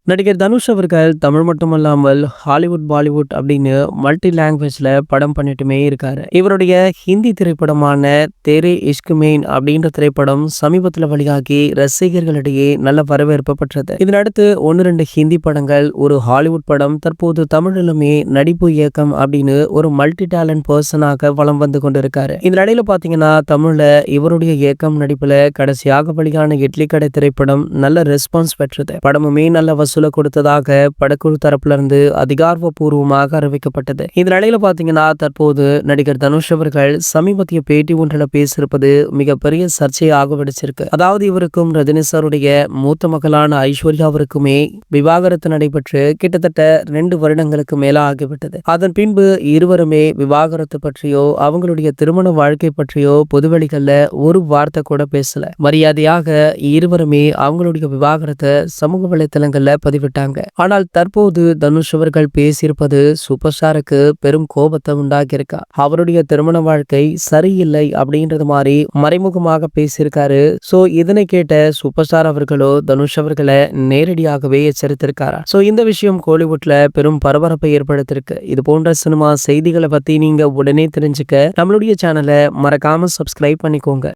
நடிகர் தனுஷ் அவர்கள் தமிழ் மட்டுமல்லாமல் ஹாலிவுட், பாலிவுட் அப்படின்னு மல்டி லாங்குவேஜ்ல படம் பண்ணிட்டுமே இருக்காரு. இவருடைய ஹிந்தி திரைப்படமான தேரே இஷ்க் மெயின் அப்படின்ற திரைப்படம் சமீபத்தில் வெளியாகி ரசிகர்களிடையே நல்ல வரவேற்பு பெற்றது. இதனடுத்து 1-2 ஹிந்தி படங்கள், ஒரு ஹாலிவுட் படம், தற்போது தமிழிலுமே நடிப்பு இயக்கம் அப்படின்னு ஒரு மல்டி டேலண்ட் பர்சனாக வலம் வந்து கொண்டிருக்காரு. இந்த நிலையில பாத்தீங்கன்னா தமிழ்ல இவருடைய இயக்கம் நடிப்புல கடைசியாக வெளியான இட்லி கடை திரைப்படம் நல்ல ரெஸ்பான்ஸ் பெற்றது. படமுமே நல்ல வசூலை கொடுத்ததாக படக்குழு தரப்புல இருந்து அதிகாரப்பூர்வமாக அறிவிக்கப்பட்டது. இந்த நிலையில பாத்தீங்கன்னா தற்போது நடிகர் தனுஷ் அவர்கள் சமீபத்திய பேட்டி ஒன்றில் பேசியிருப்பது மிகப்பெரிய சர்ச்சையாக வெடிச்சிருக்கு. அதாவது இவருக்கும் ரஜினி சாருடைய மூத்த மகளான ஐஸ்வர்யாவிற்குமே விவாகரத்து நடைபெற்று கிட்டத்தட்ட 2 வருடங்களுக்கு மேல ஆகிவிட்டது. அதன் பின்பு இருவருமே விவாகரத்து பற்றியோ அவங்களுடைய திருமண வாழ்க்கை பற்றியோ பொதுவெளிகள்ல ஒரு வார்த்தை கூட பேசல. மரியாதையாக இருவருமே அவங்களுடைய விவாகரத்தை சமூக வலைத்தளங்கள்ல பதிவிட்டாங்க. ஆனால் தற்போது தனுஷ் அவர்கள் பேசியிருப்பது சூப்பர் ஸ்டாருக்கு பெரும் கோபத்தை உண்டாக்கியிருக்கா. அவருடைய திருமண வாழ்க்கை சரியில்லை அப்படின்றது மாதிரி மறைமுகமாக பேசியிருக்காரு. சோ இதனை கேட்ட சூப்பர் ஸ்டார் அவர்களோ தனுஷ் அவர்களை நேரடியாகவே எச்சரித்திருக்காரா. சோ இந்த விஷயம் கோலிவுட்ல பெரும் பரபரப்பை ஏற்படுத்திருக்கு. இது போன்ற சினிமா செய்திகளை பத்தி நீங்க உடனே தெரிஞ்சுக்க நம்மளுடைய சேனலை மறக்காம சப்ஸ்கிரைப் பண்ணிக்கோங்க.